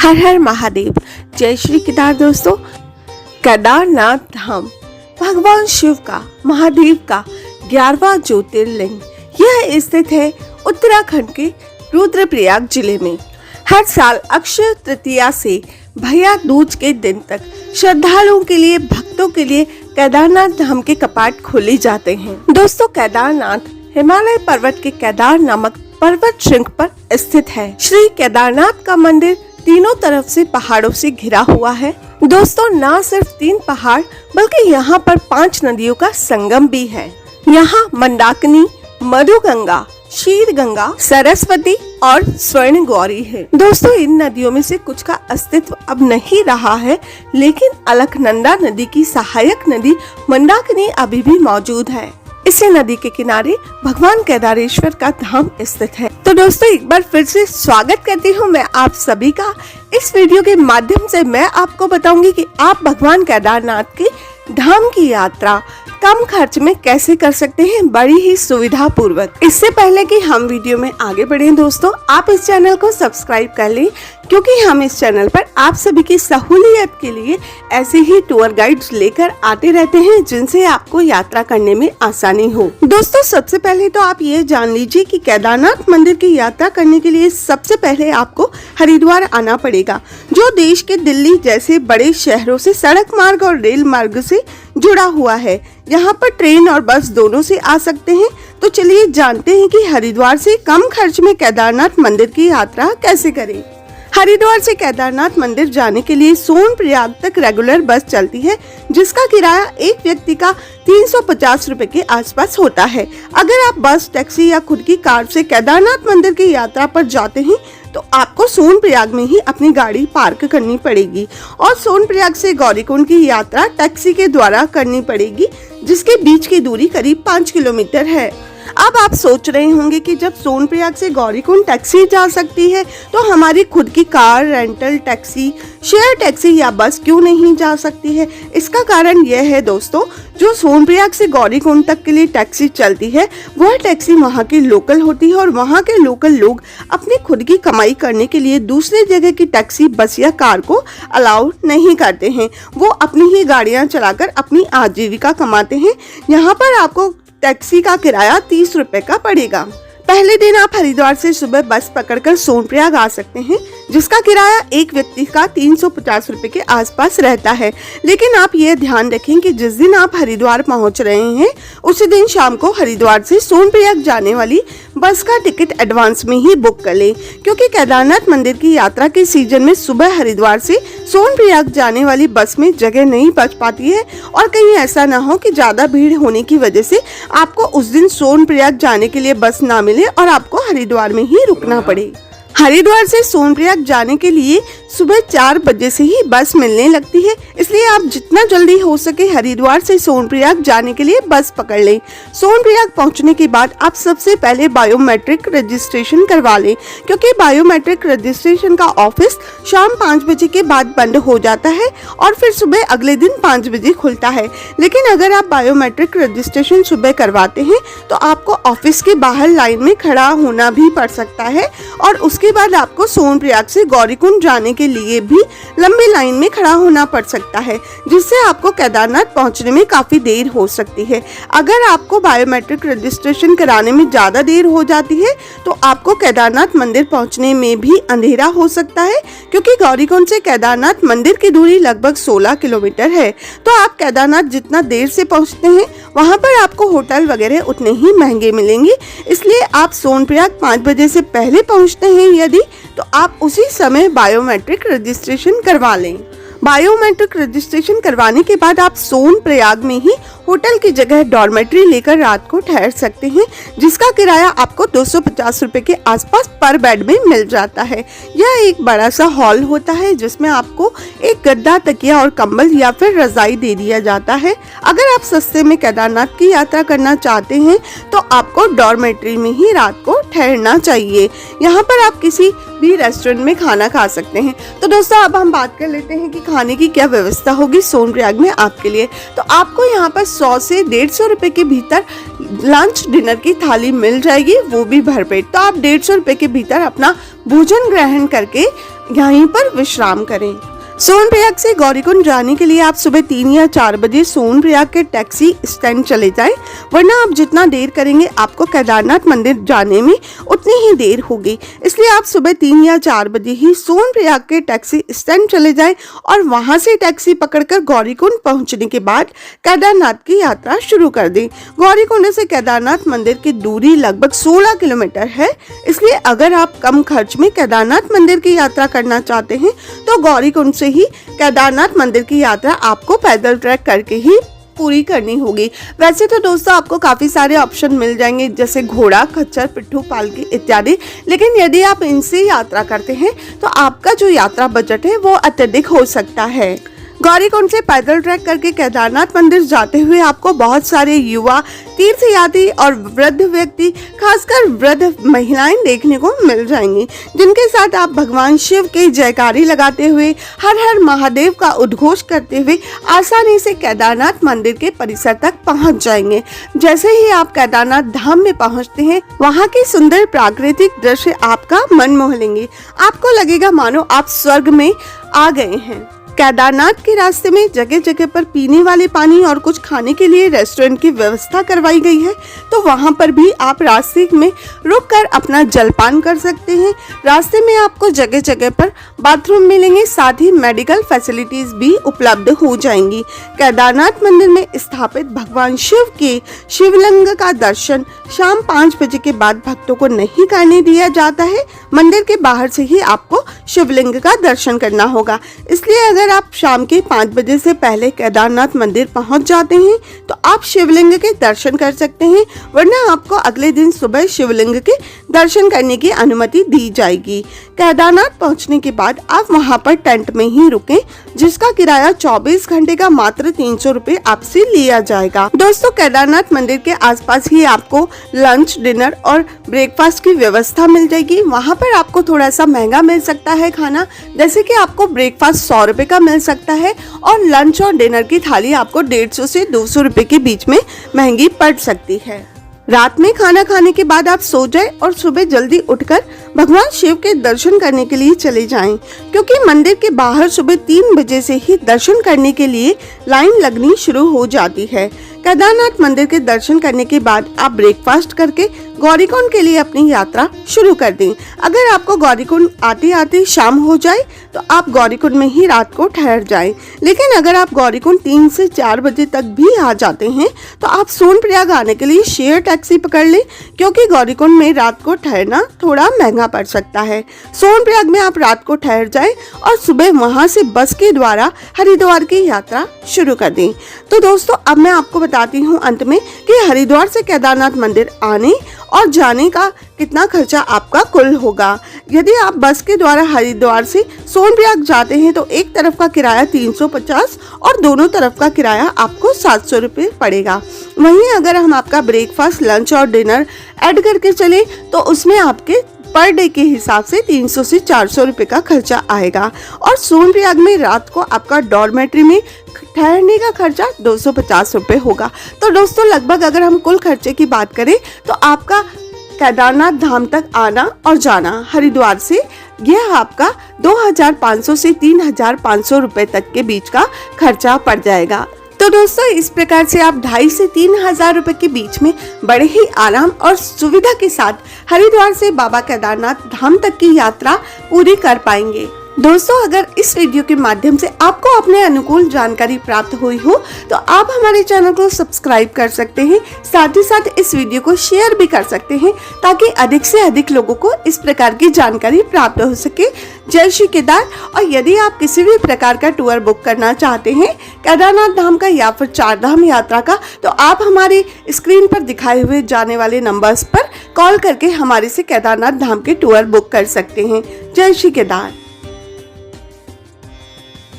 हर हर महादेव। जय श्री केदार। दोस्तों, केदारनाथ धाम भगवान शिव का, महादेव का 11वां ज्योतिर्लिंग यह स्थित है उत्तराखंड के रुद्रप्रयाग जिले में। हर साल अक्षय तृतीया से भैया दूज के दिन तक श्रद्धालुओं के लिए, भक्तों के लिए केदारनाथ धाम के कपाट खोले जाते हैं। दोस्तों, केदारनाथ हिमालय पर्वत के केदार नामक पर्वत श्रृंग पर स्थित है। श्री केदारनाथ का मंदिर तीनों तरफ से पहाड़ों से घिरा हुआ है। दोस्तों, न सिर्फ 3 पहाड़ बल्कि यहाँ पर 5 नदियों का संगम भी है। यहाँ मंदाकिनी, मधुगंगा, शीर गंगा, सरस्वती और स्वर्ण गौरी है। दोस्तों, इन नदियों में से कुछ का अस्तित्व अब नहीं रहा है, लेकिन अलकनंदा नदी की सहायक नदी मंदाकिनी अभी भी मौजूद है। इसी नदी के किनारे भगवान केदारेश्वर का धाम स्थित है। तो दोस्तों, एक बार फिर से स्वागत करती हूँ मैं आप सभी का। इस वीडियो के माध्यम से मैं आपको बताऊंगी कि आप भगवान केदारनाथ की धाम की यात्रा कम खर्च में कैसे कर सकते हैं, बड़ी ही सुविधा पूर्वक। इससे पहले कि हम वीडियो में आगे बढ़ें दोस्तों, आप इस चैनल को सब्सक्राइब कर लें, क्योंकि हम इस चैनल पर आप सभी की सहूलियत के लिए ऐसे ही टूर गाइड्स लेकर आते रहते हैं, जिनसे आपको यात्रा करने में आसानी हो। दोस्तों, सबसे पहले तो आप ये जान लीजिए कि केदारनाथ मंदिर की यात्रा करने के लिए सबसे पहले आपको हरिद्वार आना पड़ेगा, जो देश के दिल्ली जैसे बड़े शहरों से सड़क मार्ग और रेल मार्ग से जुड़ा हुआ है। यहाँ पर ट्रेन और बस दोनों से आ सकते हैं। तो चलिए जानते हैं कि हरिद्वार से कम खर्च में केदारनाथ मंदिर की यात्रा कैसे करें। हरिद्वार से केदारनाथ मंदिर जाने के लिए सोनप्रयाग तक रेगुलर बस चलती है, जिसका किराया एक व्यक्ति का 350 रुपए के आसपास होता है। अगर आप बस, टैक्सी या खुद की कार से केदारनाथ मंदिर की यात्रा पर जाते हैं तो आपको सोनप्रयाग में ही अपनी गाड़ी पार्क करनी पड़ेगी और सोनप्रयाग से गौरीकुंड की यात्रा टैक्सी के द्वारा करनी पड़ेगी, जिसके बीच की दूरी करीब 5 किलोमीटर है। अब आप सोच रहे होंगे कि जब सोनप्रयाग से गौरीकुंड टैक्सी जा सकती है तो हमारी खुद की car, rental taxi, share taxi या बस क्यों नहीं जा सकती है। इसका कारण यह है दोस्तों, जो सोनप्रयाग से गौरीकुंड तक के लिए टैक्सी चलती है वह टैक्सी वहाँ की लोकल होती है और वहाँ के लोकल लोग अपनी खुद की कमाई करने के लिए दूसरी जगह की टैक्सी, बस या कार को अलाउ नहीं करते हैं। वो अपनी ही गाड़ियाँ चलाकर अपनी आजीविका कमाते हैं। यहाँ पर आपको टैक्सी का किराया 30 रुपए का पड़ेगा। पहले दिन आप हरिद्वार से सुबह बस पकड़कर सोनप्रयाग आ सकते हैं, जिसका किराया एक व्यक्ति का 350 रुपए के आसपास रहता है। लेकिन आप ये ध्यान रखें कि जिस दिन आप हरिद्वार पहुंच रहे हैं उसी दिन शाम को हरिद्वार से सोनप्रयाग जाने वाली बस का टिकट एडवांस में ही बुक कर लें, क्योंकि केदारनाथ मंदिर की यात्रा के सीजन में सुबह हरिद्वार से सोनप्रयाग जाने वाली बस में जगह नहीं बच पाती है और कहीं ऐसा ना हो कि ज्यादा भीड़ होने की वजह से आपको उस दिन सोनप्रयाग जाने के लिए बस ना मिले और आपको हरिद्वार में ही रुकना पड़े। हरिद्वार से सोनप्रयाग जाने के लिए सुबह 4 बजे से ही बस मिलने लगती है, इसलिए आप जितना जल्दी हो सके हरिद्वार से सोनप्रयाग जाने के लिए बस पकड़ लें। सोनप्रयाग पहुंचने के बाद आप सबसे पहले बायोमेट्रिक रजिस्ट्रेशन करवा लें, क्योंकि बायोमेट्रिक रजिस्ट्रेशन का ऑफिस शाम 5 बजे के बाद बंद हो जाता है और फिर सुबह अगले दिन 5 बजे खुलता है। लेकिन अगर आप बायोमेट्रिक रजिस्ट्रेशन सुबह करवाते हैं तो आपको ऑफिस के बाहर लाइन में खड़ा होना भी पड़ सकता है और उसके बाद आपको सोनप्रयाग से गौरीकुंड जाने के लिए भी लंबी लाइन में खड़ा होना पड़ सकता है, जिससे आपको केदारनाथ पहुंचने में काफी देर हो सकती है। अगर आपको बायोमेट्रिक रजिस्ट्रेशन कराने में ज्यादा देर हो जाती है तो आपको केदारनाथ मंदिर पहुंचने में भी अंधेरा हो सकता है, क्योंकि गौरीकुंड से केदारनाथ मंदिर की दूरी लगभग 16 किलोमीटर है। तो आप केदारनाथ जितना देर से पहुंचते हैं वहां पर आपको होटल वगैरह उतने ही महंगे मिलेंगे। इसलिए आप सोनप्रयाग 5 बजे से पहले पहुंचते हैं यदि, तो आप उसी समय बायोमेट्रिक रजिस्ट्रेशन करवा लें। बायोमेट्रिक रजिस्ट्रेशन करवाने के बाद आप सोनप्रयाग में ही होटल की जगह डॉर्मेट्री लेकर रात को ठहर सकते हैं, जिसका किराया आपको 250 रुपए के आसपास पर बेड में मिल जाता है। यह एक बड़ा सा हॉल होता है, जिसमें आपको एक गद्दा, तकिया और कंबल या फिर रजाई दे दिया जाता है। अगर आप सस्ते में केदारनाथ की यात्रा करना चाहते हैं तो आपको डॉर्मेट्री में ही रात को ठहरना चाहिए। यहाँ पर आप किसी भी रेस्टोरेंट में खाना खा सकते हैं। तो दोस्तों, अब हम बात कर लेते हैं कि खाने की क्या व्यवस्था होगी सोनप्रयाग में आपके लिए। तो आपको यहाँ पर 100 से 150 रुपए के भीतर लंच डिनर की थाली मिल जाएगी, वो भी भरपेट। तो आप 150 रुपए के भीतर अपना भोजन ग्रहण करके यहीं पर विश्राम करें। सोनप्रयाग से गौरीकुंड जाने के लिए आप सुबह 3 या 4 बजे सोनप्रयाग के टैक्सी स्टैंड चले जाएं, वरना आप जितना देर करेंगे आपको केदारनाथ मंदिर जाने में उतनी ही देर होगी। इसलिए आप सुबह 3 या 4 बजे ही सोनप्रयाग के टैक्सी स्टैंड चले जाएं और वहां से टैक्सी पकड़कर गौरीकुंड पहुंचने के बाद केदारनाथ की यात्रा शुरू कर दें। गौरीकुंड से केदारनाथ मंदिर की दूरी लगभग 16 किलोमीटर है, इसलिए अगर आप कम खर्च में केदारनाथ मंदिर की यात्रा करना चाहते हैं तो गौरीकुंड से ही केदारनाथ मंदिर की यात्रा आपको पैदल ट्रैक करके ही पूरी करनी होगी। वैसे तो दोस्तों आपको काफी सारे ऑप्शन मिल जाएंगे, जैसे घोड़ा, खच्चर, पिट्ठू, पालकी इत्यादि, लेकिन यदि आप इनसे यात्रा करते हैं तो आपका जो यात्रा बजट है वो अत्यधिक हो सकता है। गौरीकुंड से पैदल ट्रैक करके केदारनाथ मंदिर जाते हुए आपको बहुत सारे युवा, तीर्थयात्री और वृद्ध व्यक्ति, खासकर वृद्ध महिलाएं देखने को मिल जाएंगी, जिनके साथ आप भगवान शिव के जयकारी लगाते हुए हर हर महादेव का उद्घोष करते हुए आसानी से केदारनाथ मंदिर के परिसर तक पहुंच जाएंगे। जैसे ही आप केदारनाथ धाम में पहुंचते हैं, वहां के सुंदर प्राकृतिक दृश्य आपका मन मोह लेंगे। आपको लगेगा मानो आप स्वर्ग में आ गए हैं। केदारनाथ के रास्ते में जगह जगह पर पीने वाले पानी और कुछ खाने के लिए रेस्टोरेंट की व्यवस्था करवाई गई है, तो वहां पर भी आप रास्ते में रुककर अपना जलपान कर सकते हैं। रास्ते में आपको जगह जगह पर बाथरूम मिलेंगे, साथ ही मेडिकल फैसिलिटीज भी उपलब्ध हो जाएंगी। केदारनाथ मंदिर में स्थापित भगवान शिव के शिवलिंग का दर्शन शाम 5 बजे के बाद भक्तों को नहीं करने दिया जाता है। मंदिर के बाहर से ही आपको शिवलिंग का दर्शन करना होगा। इसलिए अगर आप शाम के 5 बजे से पहले केदारनाथ मंदिर पहुंच जाते हैं तो आप शिवलिंग के दर्शन कर सकते हैं, वरना आपको अगले दिन सुबह शिवलिंग के दर्शन करने की अनुमति दी जाएगी। केदारनाथ पहुंचने के बाद आप वहां पर टेंट में ही रुकें, जिसका किराया 24 घंटे का मात्र 300 रुपए आपसे लिया जाएगा। दोस्तों, केदारनाथ मंदिर के आसपास ही आपको लंच, डिनर और ब्रेकफास्ट की व्यवस्था मिल जाएगी। वहां पर आपको थोड़ा सा महंगा मिल सकता है खाना, जैसे कि आपको ब्रेकफास्ट 100 रुपए का मिल सकता है और लंच और डिनर की थाली आपको 150 से 200 रुपए के बीच में महंगी पड़ सकती है। रात में खाना खाने के बाद आप सो जाएं और सुबह जल्दी उठकर भगवान शिव के दर्शन करने के लिए चले जाएं, क्योंकि मंदिर के बाहर सुबह 3 बजे से ही दर्शन करने के लिए लाइन लगनी शुरू हो जाती है। केदारनाथ मंदिर के दर्शन करने के बाद आप ब्रेकफास्ट करके गौरीकुंड के लिए अपनी यात्रा शुरू कर दें। अगर आपको गौरीकुंड आते आते शाम हो जाए तो आप गौरीकुंड में ही रात को ठहर जाएं। लेकिन अगर आप गौरीकुंड 3 से 4 बजे तक भी आ जाते हैं तो आप सोनप्रयाग आने के लिए शेयर टैक्सी पकड़ लें, क्योंकि गौरीकुंड में रात को ठहरना थोड़ा महंगा पड़ सकता है। सोनप्रयाग में आप रात को ठहर जाएं और सुबह वहां से बस के द्वारा हरिद्वार की यात्रा शुरू कर दें। तो दोस्तों, अब मैं आपको बताती हूँ अंत में कि हरिद्वार से केदारनाथ मंदिर आने और जाने का कितना खर्चा आपका कुल होगा। यदि आप बस के द्वारा हरिद्वार से सोनप्रयाग जाते हैं तो एक तरफ का किराया 350 और दोनों तरफ का किराया आपको 700 रुपये पड़ेगा। वहीं अगर हम आपका ब्रेकफास्ट, लंच और डिनर ऐड करके चले तो उसमें आपके पर डे के हिसाब से 300 से 400 रुपए का खर्चा आएगा। और सोनप्रयाग में रात को आपका डॉर्मेट्री में ठहरने का खर्चा 250 रुपए होगा। तो दोस्तों, लगभग अगर हम कुल खर्चे की बात करें तो आपका केदारनाथ धाम तक आना और जाना हरिद्वार से यह आपका 2500 से 3500 रुपए तक के बीच का खर्चा पड़ जाएगा। तो दोस्तों, इस प्रकार से आप 2500 से 3000 रुपए के बीच में बड़े ही आराम और सुविधा के साथ हरिद्वार से बाबा केदारनाथ धाम तक की यात्रा पूरी कर पाएंगे। दोस्तों, अगर इस वीडियो के माध्यम से आपको अपने अनुकूल जानकारी प्राप्त हुई हो तो आप हमारे चैनल को सब्सक्राइब कर सकते हैं, साथ ही साथ इस वीडियो को शेयर भी कर सकते हैं, ताकि अधिक से अधिक लोगों को इस प्रकार की जानकारी प्राप्त हो सके। जय श्री केदार। और यदि आप किसी भी प्रकार का टूर बुक करना चाहते हैं केदारनाथ धाम का या फिर 4 धाम यात्रा का, तो आप हमारे स्क्रीन पर दिखाए हुए जाने वाले नंबर्स पर कॉल करके हमारे से केदारनाथ धाम के टूर बुक कर सकते हैं। जय श्री केदार।